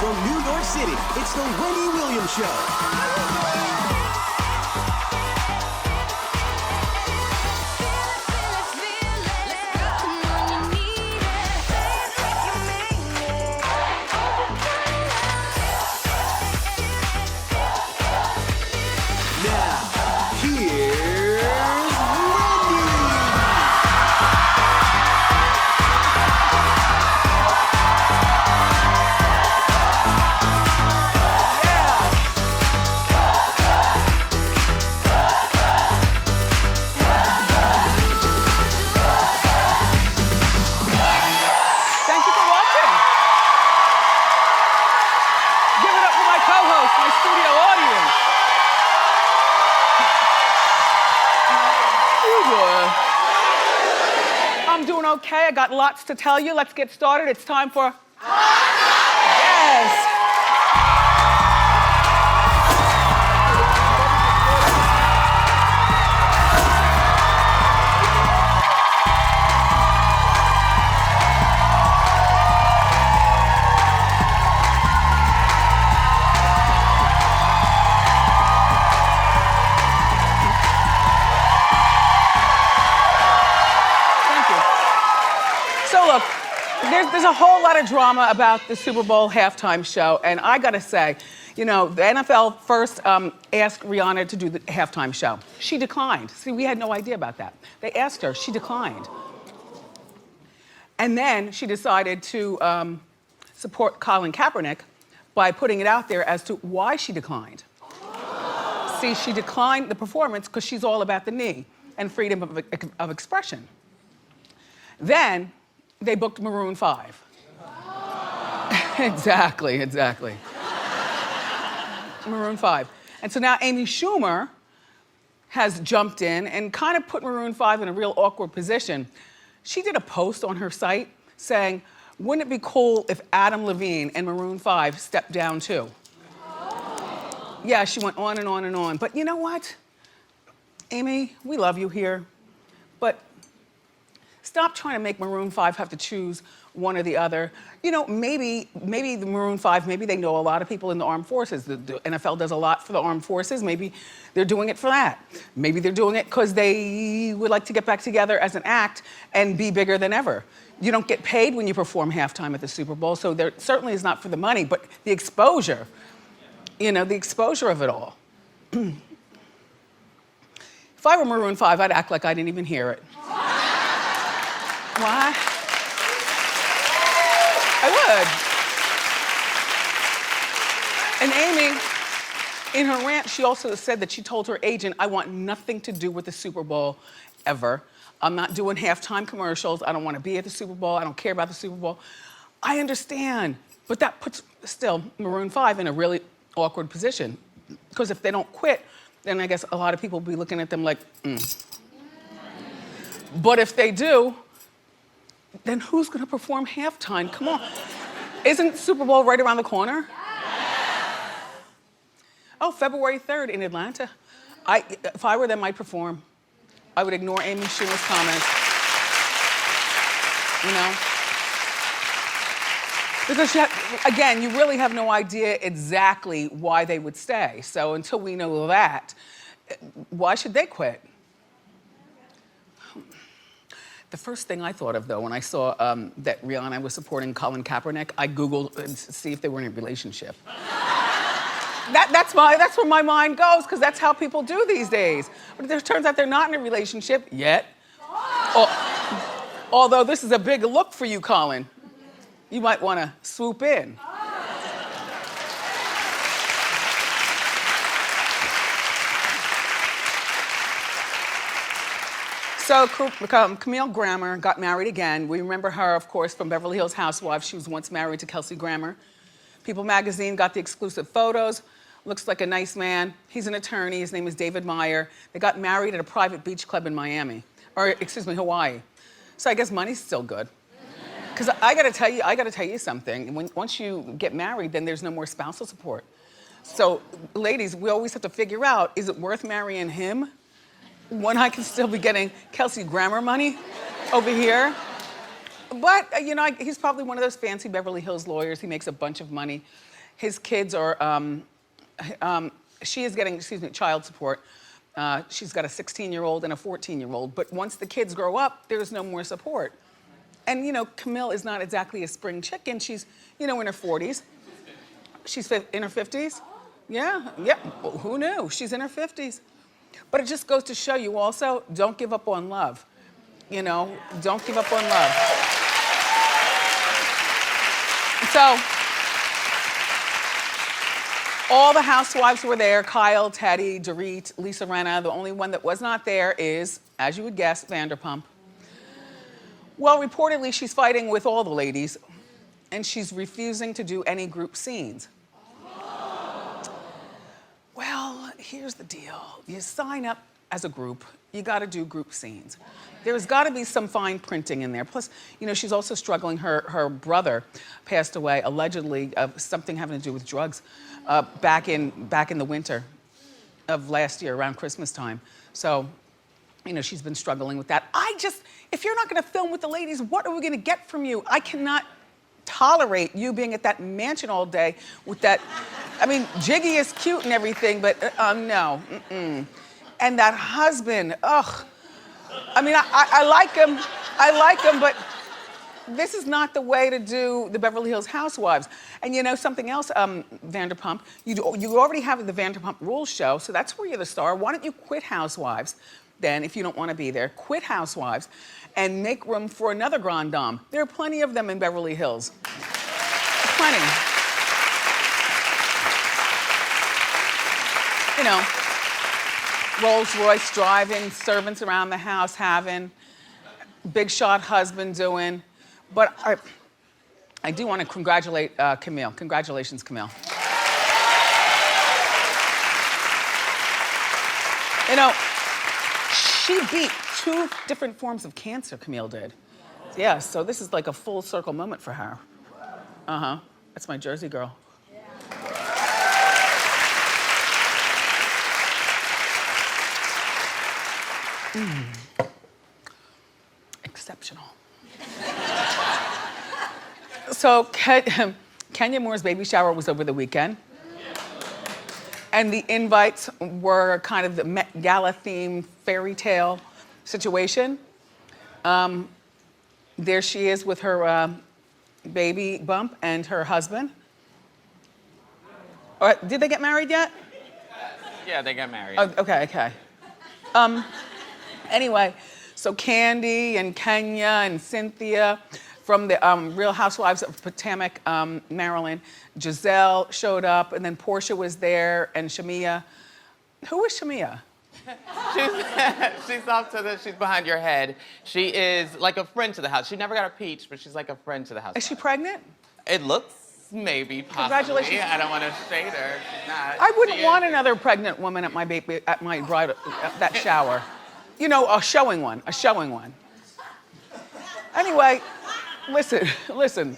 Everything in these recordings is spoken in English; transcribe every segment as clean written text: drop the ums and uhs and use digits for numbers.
from New York City, it's the Wendy Williams Show. Now, here's Wendy. Thank you for watching. Give it up for my co-host, my studio audience. I'm doing okay. I got lots to tell you. Let's get started. It's time for Yes. Thank you. So look, there's a whole lot of drama about the Super Bowl halftime show, and I gotta say, you know, the NFL first asked Rihanna to do the halftime show. She declined. See, we had no idea about that. They asked her, she declined. And then she decided to support Colin Kaepernick by putting it out there as to why she declined. See, she declined the performance because she's all about the knee and freedom of expression. Then they booked Maroon 5. Exactly. Maroon 5. And so now Amy Schumer has jumped in and kind of put Maroon 5 in a real awkward position. She did a post on her site saying, wouldn't it be cool if Adam Levine and Maroon 5 stepped down too? Yeah, she went on and on and on. But you know what? Amy, we love you here, but stop trying to make Maroon 5 have to choose one or the other. You know, maybe the Maroon 5, maybe they know a lot of people in the armed forces. The NFL does a lot for the armed forces. Maybe they're doing it for that. Maybe they're doing it because they would like to get back together as an act and be bigger than ever. You don't get paid when you perform halftime at the Super Bowl, so there certainly is not for the money, but the exposure, you know, the exposure of it all. If I were Maroon 5, I'd act like I didn't even hear it. Why? I would. And Amy, in her rant, she also said that she told her agent, I want nothing to do with the Super Bowl ever. I'm not doing halftime commercials. I don't want to be at the Super Bowl. I don't care about the Super Bowl. I understand, but that puts still Maroon 5 in a really awkward position. Because if they don't quit, then I guess a lot of people will be looking at them like, But if they do, then who's gonna perform halftime? Come on. Isn't Super Bowl right around the corner? Oh, February 3rd in Atlanta. If I were them, I'd perform. I would ignore Amy Schumer's comments. You know? Because again, you really have no idea exactly why they would stay. So until we know that, why should they quit? The first thing I thought of, though, when I saw that Rihanna was supporting Colin Kaepernick, I Googled to see if they were in a relationship. That's where my mind goes, because that's how people do these days. But it turns out they're not in a relationship yet. Although this is a big look for you, Colin. You might want to swoop in. So Camille Grammer got married again. We remember her, of course, from Beverly Hills Housewives. She was once married to Kelsey Grammer. People magazine got the exclusive photos. Looks like a nice man. He's an attorney. His name is David Meyer. They got married at a private beach club in Miami. Or, excuse me, Hawaii. So I guess money's still good. Because I gotta tell you something. Once you get married, then there's no more spousal support. So, ladies, we always have to figure out, is it worth marrying him when I can still be getting Kelsey Grammer money over here? But, you know, he's probably one of those fancy Beverly Hills lawyers. He makes a bunch of money. his kids are, she is getting, child support. She's got a 16-year-old and a 14-year-old, but once the kids grow up, there's no more support. And Camille is not exactly a spring chicken. She's, in her 40s. She's in her 50s. Yeah, well, who knew? She's in her 50s. But it just goes to show you also, don't give up on love. Don't give up on love. So, all the housewives were there, Kyle, Teddy, Dorit, Lisa Rinna. The only one that was not there is, as you would guess, Vanderpump. Well, reportedly, she's fighting with all the ladies, and she's refusing to do any group scenes. Well, here's the deal. You sign up as a group, you gotta do group scenes. There's gotta be some fine printing in there. Plus, she's also struggling. Her brother passed away, allegedly, of something having to do with drugs, back in the winter of last year, around Christmas time. So, she's been struggling with that. If you're not gonna film with the ladies, what are we gonna get from you? I cannot tolerate you being at that mansion all day with that, Jiggy is cute and everything, but no, And that husband, ugh. I like him, but this is not the way to do the Beverly Hills Housewives. And something else, Vanderpump, you already have the Vanderpump Rules show, so that's where you're the star. Why don't you quit Housewives then, if you don't want to be there? Quit Housewives and make room for another Grand Dame. There are plenty of them in Beverly Hills. Plenty. Rolls Royce driving, servants around the house having, big shot husband doing. But I do want to congratulate Camille. Congratulations, Camille. She beat 2 different forms of cancer, Camille did. Yeah, so this is like a full circle moment for her. Uh-huh, that's my Jersey girl. Exceptional. So Kenya Moore's baby shower was over the weekend. And the invites were kind of the Met Gala themed fairy tale situation. There she is with her baby bump and her husband. Did they get married yet? Yeah, they got married. Oh, okay. Anyway, so Candy and Kenya and Cynthia from the Real Housewives of Potomac, Maryland. Giselle showed up, and then Portia was there, and Shamia. Who is Shamia? She's off to the, she's behind your head. She is like a friend to the house. She never got a peach, but she's like a friend to the house. Is she pregnant? It looks maybe, possibly. Congratulations. I don't want to shade her. She's not. I wouldn't want another pregnant woman at my bride, that shower. A showing one. Anyway, listen.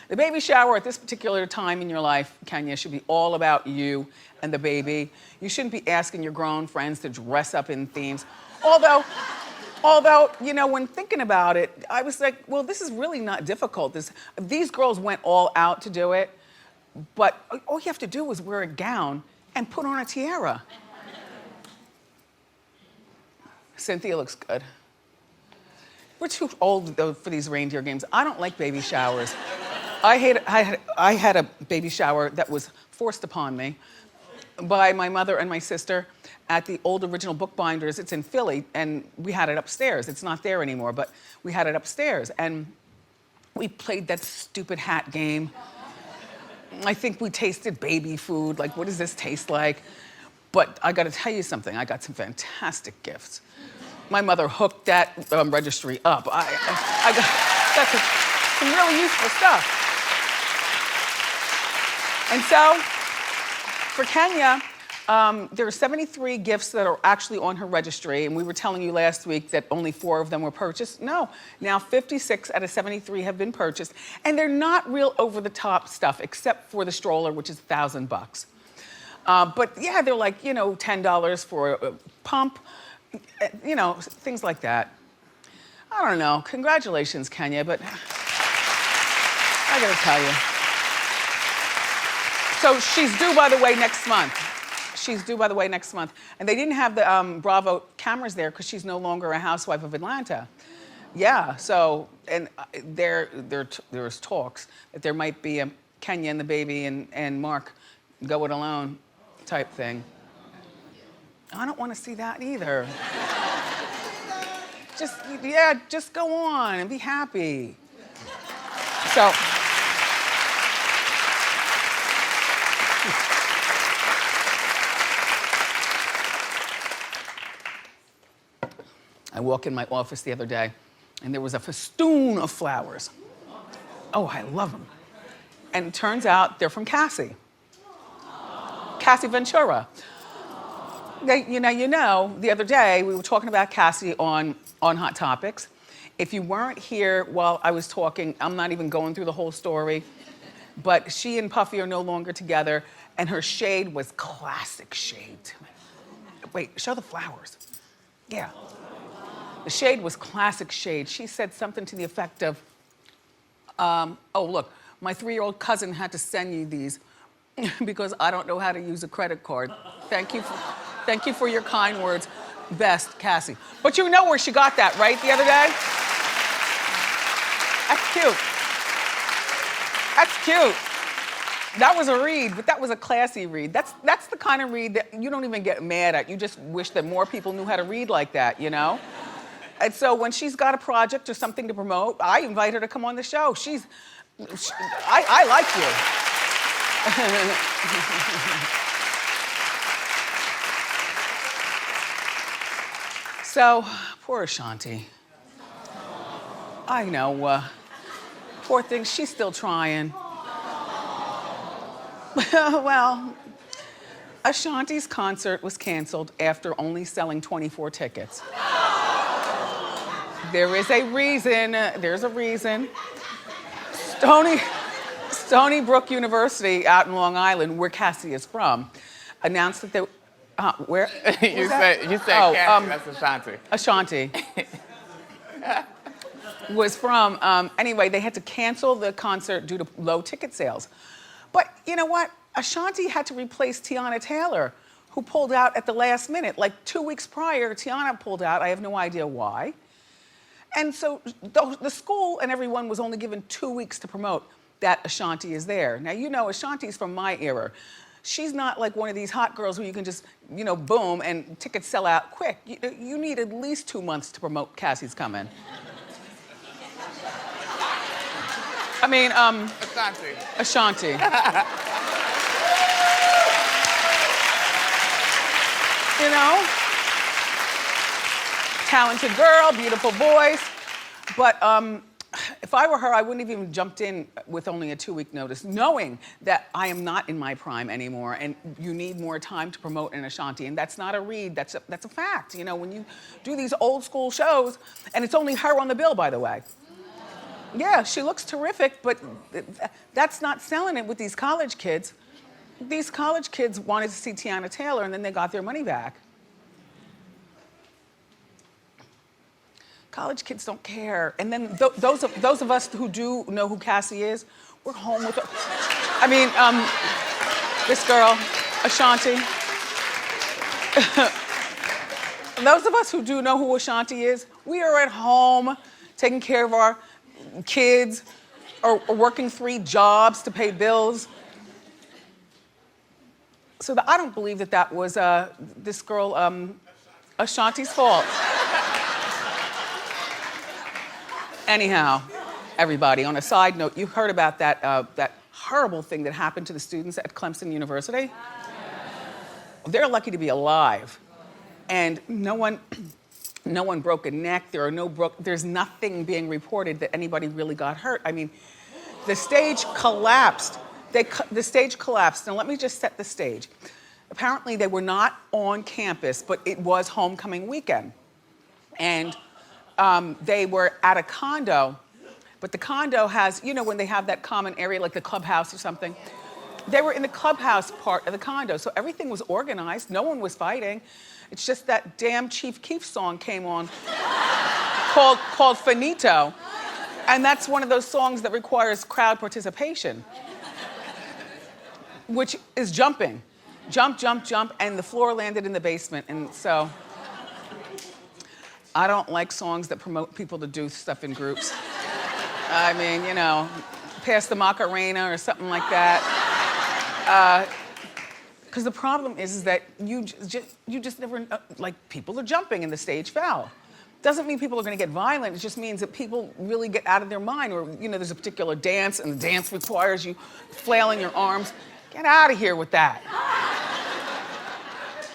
The baby shower at this particular time in your life, Kenya, should be all about you and the baby. You shouldn't be asking your grown friends to dress up in themes. Although, when thinking about it, I was like, well, this is really not difficult. These girls went all out to do it, but all you have to do is wear a gown and put on a tiara. Cynthia looks good. We're too old, though, for these reindeer games. I don't like baby showers. I had a baby shower that was forced upon me by my mother and my sister at the old original Bookbinders. It's in Philly, and we had it upstairs. It's not there anymore, but we had it upstairs. And we played that stupid hat game. I think we tasted baby food. Like, what does this taste like? But I gotta tell you something. I got some fantastic gifts. My mother hooked that registry up. I got some really useful stuff. And so, for Kenya, there are 73 gifts that are actually on her registry, and we were telling you last week that only 4 of them were purchased. No, now 56 out of 73 have been purchased, and they're not real over-the-top stuff, except for the stroller, which is $1,000. But yeah, they're like, $10 for a pump, things like that. I don't know. Congratulations, Kenya, but I gotta tell you, So she's due, by the way, next month. She's due, by the way, next month. And they didn't have the Bravo cameras there because she's no longer a housewife of Atlanta. Yeah, so, and there's talks that there might be a Kenya and the baby and Mark go it alone type thing. I don't want to see that either. Just go on and be happy. So. I walk in my office the other day and there was a festoon of flowers. Oh, I love them. And it turns out they're from Cassie. Cassie Ventura. You know, the other day we were talking about Cassie on Hot Topics. If you weren't here while I was talking, I'm not even going through the whole story, but she and Puffy are no longer together and her shade was classic shade. Wait, show the flowers. Yeah. The shade was classic shade. She said something to the effect of, oh look, my 3-year-old cousin had to send you these because I don't know how to use a credit card. Thank you for your kind words. Best, Cassie. But you know where she got that, right, the other day? That's cute. That's cute. That was a read, but that was a classy read. That's the kind of read that you don't even get mad at. You just wish that more people knew how to read like that, you know? And so when she's got a project or something to promote, I invite her to come on the show. I like you. So, poor Ashanti. I know, poor thing, she's still trying. Well, Ashanti's concert was canceled after only selling 24 tickets. There is a reason, there's a reason. Stony Brook University out in Long Island, where Cassie is from, announced that they, where? You said Cassie, that's Ashanti. Ashanti. Was from, anyway, they had to cancel the concert due to low ticket sales. But you know what? Ashanti had to replace Tiana Taylor, who pulled out at the last minute. Like 2 weeks prior, Tiana pulled out. I have no idea why. And so the school and everyone was only given 2 weeks to promote that Ashanti is there. Now, you know, Ashanti's from my era. She's not like one of these hot girls where you can just, you know, boom, and tickets sell out quick. You need at least 2 months to promote Cassie's coming. I mean, Ashanti. You know? Talented girl, beautiful voice. But if I were her, I wouldn't have even jumped in with only a 2-week notice, knowing that I am not in my prime anymore and you need more time to promote an Ashanti. And that's not a read, that's a fact. You know, when you do these old school shows, and it's only her on the bill, by the way. Yeah, she looks terrific, but that's not selling it with these college kids. These college kids wanted to see Tiana Taylor and then they got their money back. College kids don't care. And then those of us who do know who Cassie is, we're home with her. I mean, this girl, Ashanti. Those of us who do know who Ashanti is, we are at home taking care of our kids or working 3 jobs to pay bills. So I don't believe that was this girl, Ashanti's fault. Anyhow, everybody, on a side note, you heard about that horrible thing that happened to the students at Clemson University? They're lucky to be alive. And no one broke a neck. There's nothing being reported that anybody really got hurt. I mean, the stage collapsed. The stage collapsed. Now let me just set the stage. Apparently they were not on campus, but it was homecoming weekend. And they were at a condo, but the condo has, you know, when they have that common area, like the clubhouse or something. They were in the clubhouse part of the condo, so everything was organized. No one was fighting. It's just that damn Chief Keef song came on called Finito. And that's one of those songs that requires crowd participation. which is jumping. Jump, jump, jump, and the floor landed in the basement. And so, I don't like songs that promote people to do stuff in groups. I mean, you know, pass the Macarena or something like that. Because the problem is that you just never, like, people are jumping and the stage fell. Doesn't mean people are gonna get violent, it just means that people really get out of their mind, or, you know, there's a particular dance and the dance requires you flailing your arms. Get out of here with that.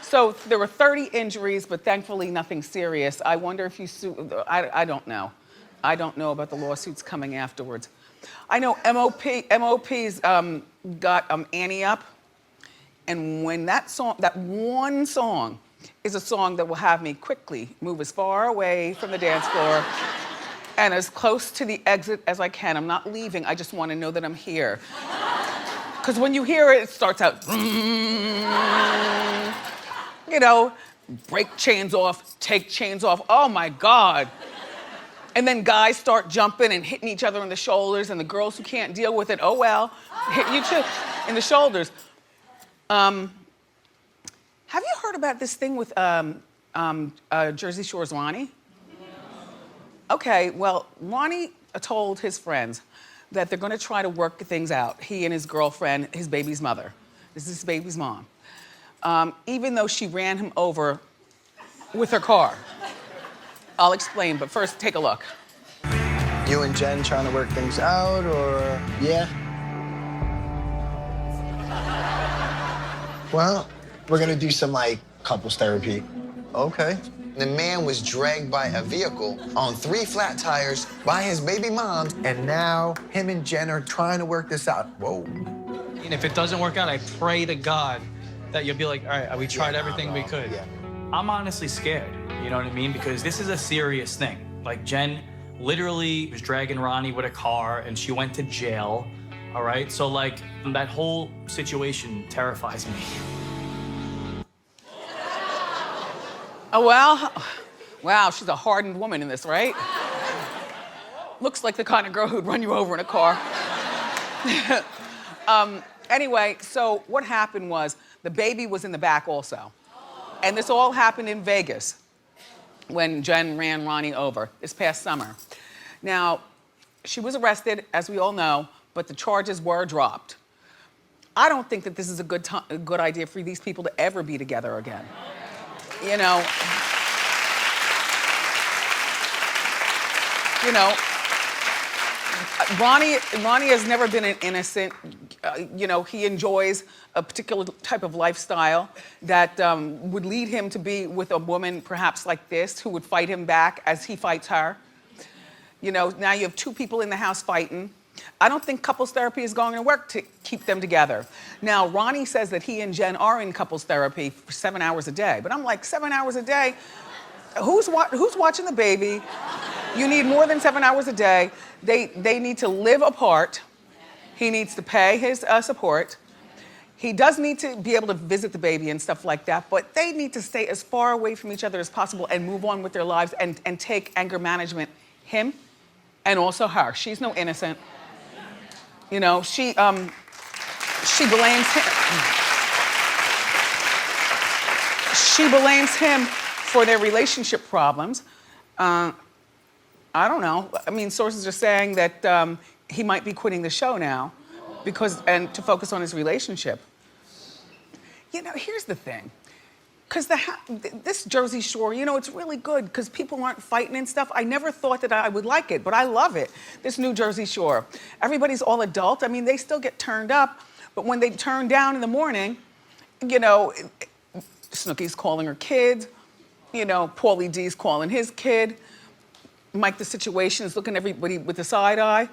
So there were 30 injuries, but thankfully nothing serious. I wonder if you sue, I don't know. I don't know about the lawsuits coming afterwards. I know MOP's got Annie Up, and when that one song is a song that will have me quickly move as far away from the dance floor and as close to the exit as I can. I'm not leaving, I just wanna know that I'm here. Because when you hear it, it starts out, you know, break chains off, take chains off, oh my God. And then guys start jumping and hitting each other in the shoulders, and the girls who can't deal with it, oh well, hit you too in the shoulders. Have you heard about this thing with Jersey Shore's Ronnie? Okay, well, Ronnie told his friends that they're gonna try to work things out, he and his girlfriend, his baby's mother. This is his baby's mom. Even though she ran him over with her car. I'll explain, but first, take a look. You and Jen trying to work things out, or? Yeah. Well, we're gonna do some, like, couples therapy. Okay. The man was dragged by a vehicle on 3 flat tires by his baby mom, And now, him and Jen are trying to work this out. Whoa. And if it doesn't work out, I pray to God that you'll be like, all right, we tried everything we could. Yeah. I'm honestly scared, you know what I mean? Because this is a serious thing. Like, Jen literally was dragging Ronnie with a car and she went to jail, all right? So, like, that whole situation terrifies me. Oh, well, wow, she's a hardened woman in this, right? Looks like the kind of girl who'd run you over in a car. Anyway, so what happened was the baby was in the back also. And this all happened in Vegas when Jen ran Ronnie over this past summer. Now, she was arrested, as we all know, but the charges were dropped. I don't think that this is a good idea for these people to ever be together again. You know, Ronnie has never been an innocent. You know, he enjoys a particular type of lifestyle that would lead him to be with a woman perhaps like this, who would fight him back as he fights her. You know, now you have 2 people in the house fighting. I don't think couples therapy is going to work to keep them together. Now, Ronnie says that he and Jen are in couples therapy for 7 hours a day. But I'm like, 7 hours a day? Who's watching the baby? You need more than 7 hours a day. They need to live apart. He needs to pay his support. He does need to be able to visit the baby and stuff like that, but they need to stay as far away from each other as possible and move on with their lives and take anger management. Him and also her. She's no innocent. You know, she blames him. She blames him for their relationship problems. I don't know. I mean, sources are saying that he might be quitting the show now and to focus on his relationship. You know, here's the thing. Because this Jersey Shore, you know, it's really good because people aren't fighting and stuff. I never thought that I would like it, but I love it, this new Jersey Shore. Everybody's all adult. I mean, they still get turned up, but when they turn down in the morning, you know, Snooki's calling her kids, you know, Paulie D's calling his kid, Mike the Situation is looking at everybody with a side eye,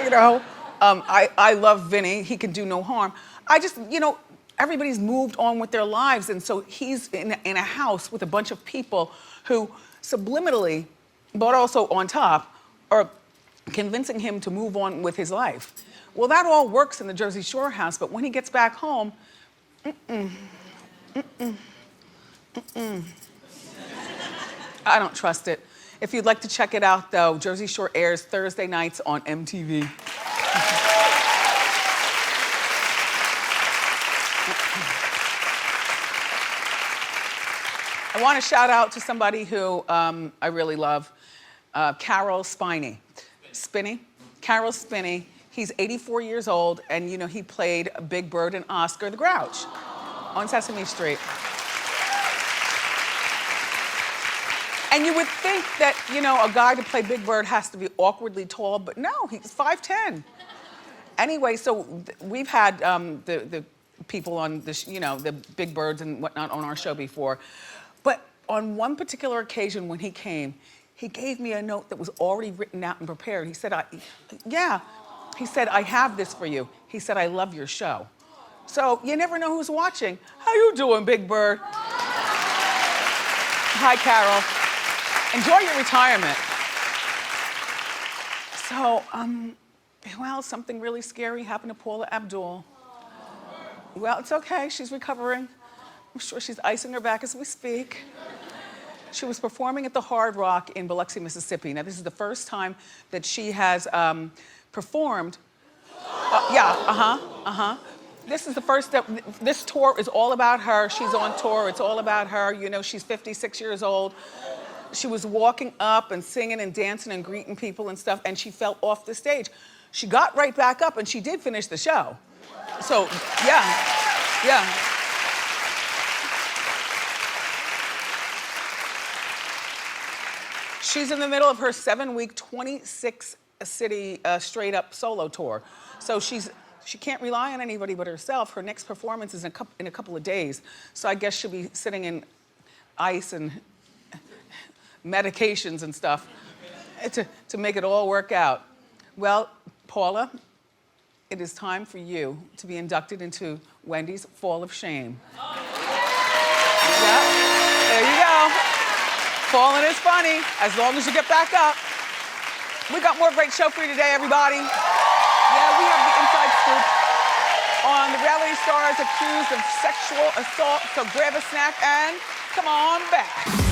you know. I love Vinny, he can do no harm. I just, you know, everybody's moved on with their lives, and so he's in a house with a bunch of people who subliminally, but also on top, are convincing him to move on with his life. Well, that all works in the Jersey Shore house, but when he gets back home, I don't trust it. If you'd like to check it out, though, Jersey Shore airs Thursday nights on MTV. I want to shout out to somebody who I really love, Carol Spinney. Carol Spinney. He's 84 years old, and you know, he played Big Bird and Oscar the Grouch on Sesame Street. And you would think that, you know, a guy to play Big Bird has to be awkwardly tall, but no, he's 5'10". Anyway, so we've had the people on the, you know, the Big Birds and whatnot on our show before. But on one particular occasion when he came, he gave me a note that was already written out and prepared. He said, he said, I have this for you. He said, I love your show. So you never know who's watching. How you doing, Big Bird? Hi, Carol. Enjoy your retirement. So, well, something really scary happened to Paula Abdul. Well, it's okay, she's recovering. I'm sure she's icing her back as we speak. She was performing at the Hard Rock in Biloxi, Mississippi. Now, this is the first time that she has performed. This is the first that this tour is all about her. She's on tour, it's all about her. You know, she's 56 years old. She was walking up and singing and dancing and greeting people and stuff, and she fell off the stage. She got right back up and she did finish the show. So, yeah. She's in the middle of her 7-week, 26-city straight up solo tour. So she can't rely on anybody but herself. Her next performance is in a couple of days. So I guess she'll be sitting in ice and medications and stuff to make it all work out. Well, Paula, it is time for you to be inducted into Wendy's Fall of Shame. Yeah, there you go. Falling is funny, as long as you get back up. We got more great show for you today, everybody. Yeah, we have the inside scoop on the reality stars accused of sexual assault. So grab a snack and come on back.